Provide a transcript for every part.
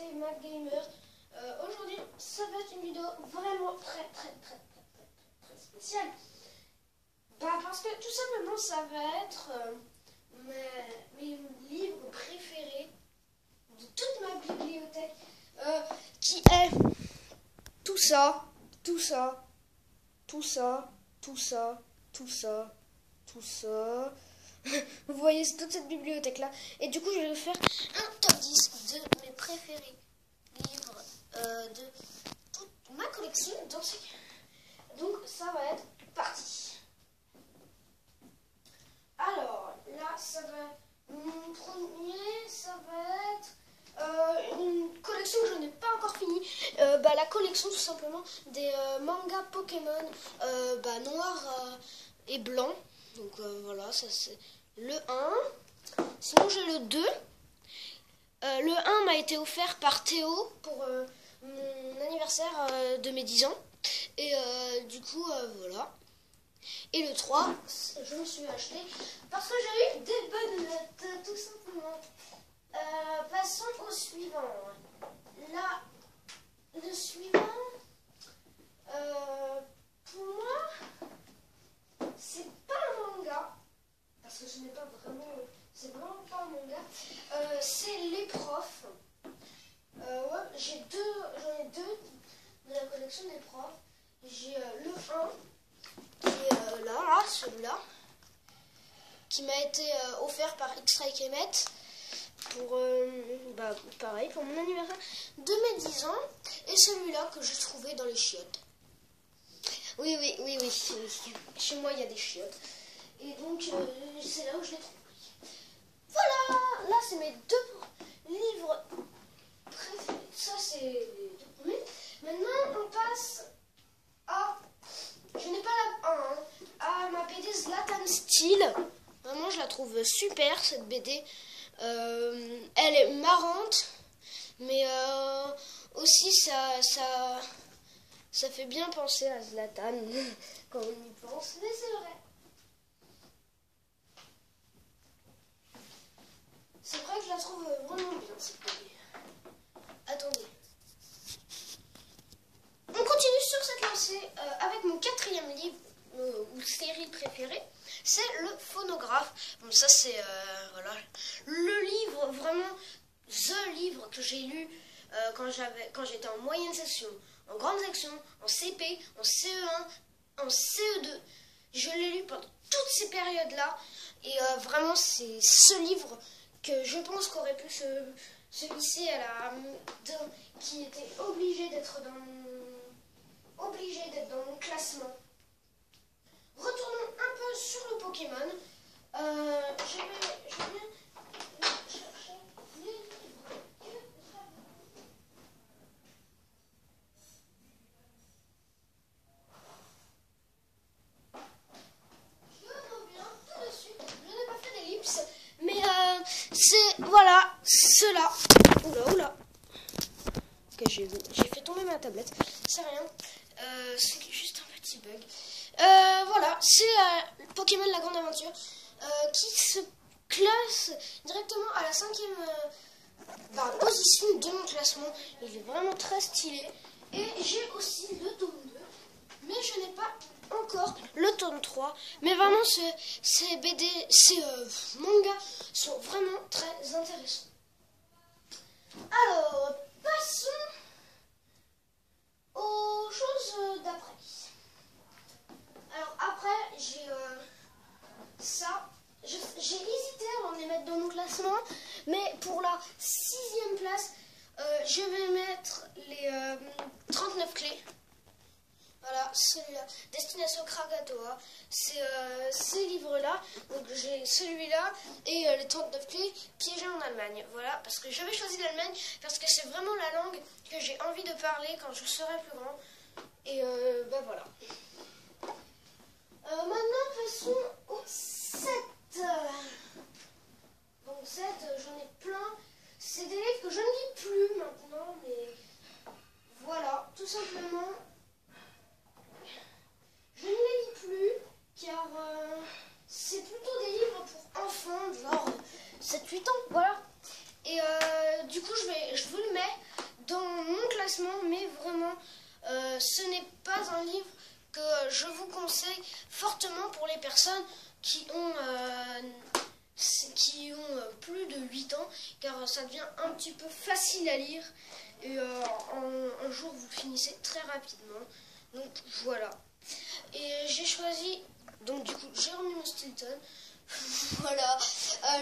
c'est Mac Gamer. Aujourd'hui, ça va être une vidéo vraiment très spéciale. Parce que tout simplement, ça va être mes livres préférés de toute ma bibliothèque, qui est tout ça. Vous voyez toute cette bibliothèque là. Et du coup je vais faire un top 10 de mes préférés livres de toute ma collection. Donc ça va être parti. Alors là ça va, mon premier ça va être une collection que je n'ai pas encore finie. La collection tout simplement des mangas Pokémon noir et blanc. Donc voilà, ça c'est le 1. Sinon j'ai le 2. Le 1 m'a été offert par Théo pour mon anniversaire de mes 10 ans. Et du coup voilà. Et le 3, je me suis acheté parce que j'ai eu des bonnes notes, tout simplement. Passons au suivant. Là, le suivant, pour moi, c'est pas un manga, parce que ce n'est pas vraiment, c'est vraiment pas un manga. C'est Les Profs. Ouais, j'en ai deux de la collection des Profs. J'ai le 1 qui est là, celui-là, qui m'a été offert par X-Ray Kemet pour pareil pour mon anniversaire de mes 10 ans, et celui-là que j'ai trouvé dans les chiottes. Oui, chez moi il y a des chiottes, et donc c'est là où je l'ai trouvé. Voilà, là c'est mes deux livres préférés. Ça c'est les deux premiers. Maintenant on passe à, je n'ai pas la 1, à ma BD Zlatan Steel. Vraiment je la trouve super cette BD. Elle est marrante, mais aussi ça fait bien penser à Zlatan quand on y pense, mais c'est vrai. C'est vrai que je la trouve vraiment bien cette BD. Attendez. On continue sur cette lancée avec mon quatrième livre ou série préférée. C'est le Phonographe. Bon, ça c'est voilà, le livre, vraiment the livre que j'ai lu quand j'étais en moyenne section, en grande section, en CP, en CE1, en CE2. Je l'ai lu pendant toutes ces périodes-là, et vraiment c'est ce livre que je pense qu'aurait pu se glisser qui était obligé d'être dans mon classement. Retournons un peu sur le Pokémon. Je vais chercher les livres que je reviens tout de suite. Je n'ai pas fait d'ellipse, mais c'est voilà cela. Oula. Ok, j'ai fait tomber ma tablette. C'est rien. C'est juste un petit bug. Voilà, c'est Pokémon La Grande Aventure qui se classe directement à la 5e position de mon classement. Il est vraiment très stylé. Et j'ai aussi le tome 2, mais je n'ai pas encore le tome 3. Mais vraiment, ces BD, ces mangas sont vraiment très intéressants. Alors, passons aux choses d'après. Alors après, j'ai ça. J'ai hésité à les mettre dans mon classement, mais pour la 6e place, je vais mettre les 39 clés. Voilà, celui-là, Destination Krakatoa. C'est ces livres-là. Donc j'ai celui-là et les 39 clés piégées en Allemagne. Voilà, parce que j'avais choisi l'Allemagne parce que c'est vraiment la langue que j'ai envie de parler quand je serai plus grand. Et voilà. Maintenant, passons au 7. Donc 7, j'en ai plein. C'est des livres que je ne lis plus maintenant, mais voilà, tout simplement. Je ne les lis plus, car c'est plutôt des livres pour enfants, genre 7-8 ans, voilà. Et du coup, je vous le mets dans mon classement, mais vraiment, ce n'est pas un livre que je vous conseille fortement pour les personnes qui ont plus de 8 ans, car ça devient un petit peu facile à lire et un jour vous le finissez très rapidement. Donc voilà. Et j'ai choisi donc du coup Geronimo Stilton. Voilà,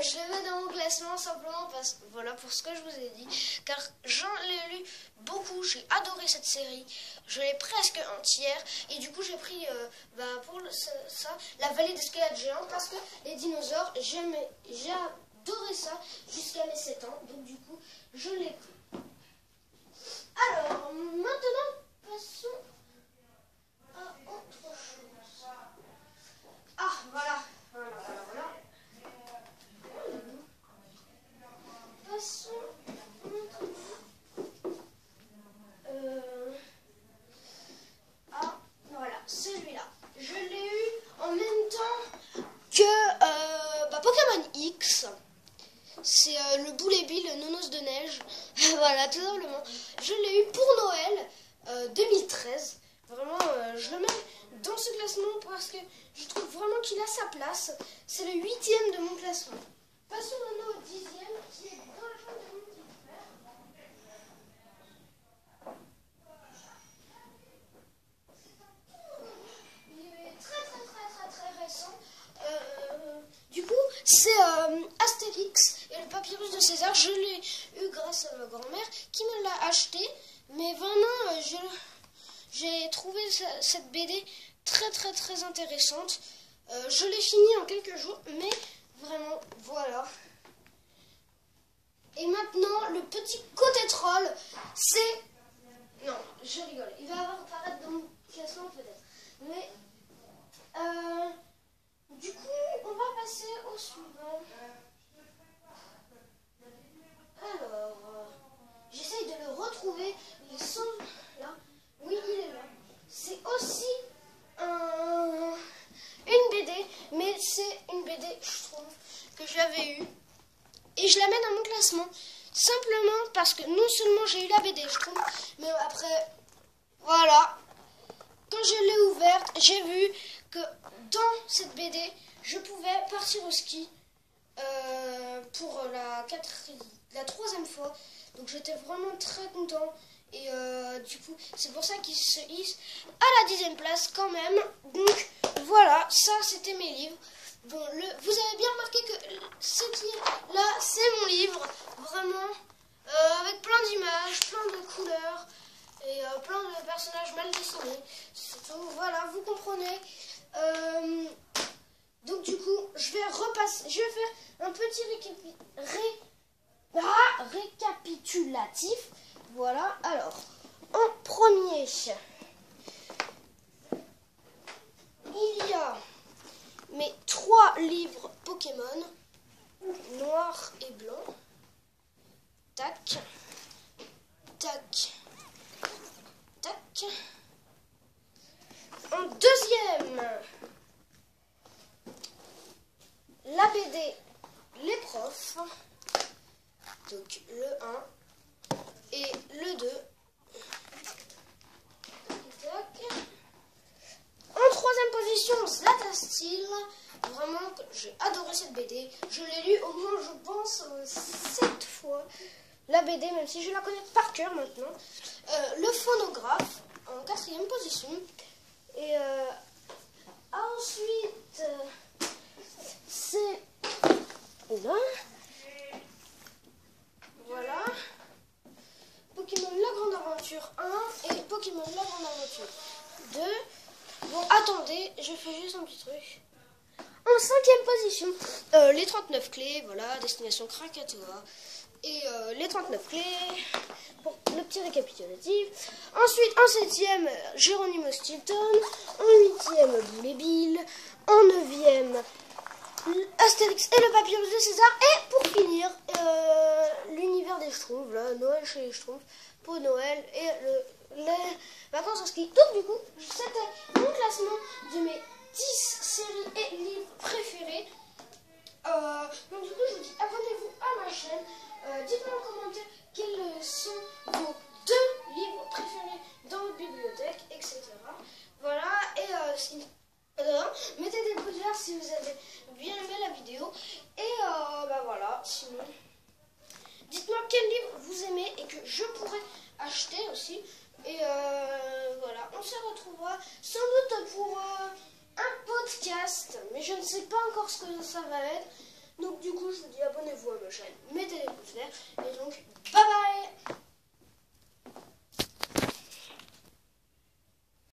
je le mets dans mon classement simplement parce que voilà, pour ce que je vous ai dit, car j'en ai lu beaucoup, j'ai adoré cette série, je l'ai presque entière et du coup j'ai pris pour ça la vallée des squelettes géants parce que les dinosaures, j'ai adoré ça jusqu'à mes 7 ans, donc du coup je l'ai pris. Alors maintenant passons à autre chose. Ah voilà. Passons voilà, celui-là. Je l'ai eu en même temps que Pokémon X. C'est le Boulet Bill, le Nounours de neige. Voilà, tout simplement. Je l'ai eu pour Noël 2013. Vraiment, je le mets dans ce classement parce que je trouve vraiment qu'il a sa place. C'est le 8e de mon classement. Passons maintenant au 10e qui est dans la chambre de mon petit frère. Il est très récent. Du coup, c'est Astérix et le papyrus de César. Je l'ai eu grâce à ma grand-mère qui me l'a acheté. Mais vraiment, j'ai trouvé cette BD très intéressante. Je l'ai fini en quelques jours, mais vraiment, voilà. Et maintenant, le petit côté troll, c'est... Non, je rigole. Il va apparaître dans mon classement peut-être. Mais, du coup, on va passer au suivant. Alors, j'essaye de le retrouver. Il semble là. Oui, il est là. C'est aussi une BD, mais c'est une BD, je trouve, que j'avais eue. Et je la mets dans mon classement. Simplement parce que non seulement j'ai eu la BD, je trouve, mais après, voilà. Quand je l'ai ouverte, j'ai vu que dans cette BD, je pouvais partir au ski pour la 3e fois. Donc j'étais vraiment très content. Et du coup, c'est pour ça qu'il se hisse à la 10e place quand même. Donc voilà, ça c'était mes livres. Bon, vous avez bien remarqué que ce qui est là, c'est mon livre. Vraiment, avec plein d'images, plein de couleurs et plein de personnages mal dessinés. C'est tout, voilà, vous comprenez. Donc du coup, je vais faire un petit récapitulatif. Voilà, alors, en premier, il y a mes 3 livres Pokémon, noir et blanc. Tac, tac, tac. En deuxième, la BD Les Profs. Donc le 1 et le 2. Tac. En 3e position, Zlata Steel. Vraiment, j'ai adoré cette BD. Je l'ai lu au moins, je pense, 7 fois. La BD, même si je la connais par cœur maintenant. Le Phonographe, en 4e position. Et ensuite, c'est là. Voilà. Pokémon La Grande Aventure 1 et Pokémon La Grande Aventure 2. Bon, attendez, je fais juste un petit truc. En 5e position, les 39 clés, voilà, destination Krakatoa. Et les 39 clés, pour le petit récapitulatif. Ensuite, en 7e, Geronimo Stilton. En 8e, Boulet Bill. En 9e, Astérix et le papyrus de César. Et pour finir, l'univers des Schtroumpfs, là, Noël chez les Schtroumpfs, pour Noël et les vacances en ski. Donc du coup, c'était mon classement de mes 10 séries et livres préférés. Donc du coup, je vous dis abonnez-vous à ma chaîne. Dites-moi en commentaire quels sont vos aussi. Et voilà, on se retrouvera sans doute pour un podcast, mais je ne sais pas encore ce que ça va être. Donc du coup, je vous dis abonnez-vous à ma chaîne, mettez les pouces verts, et donc bye bye.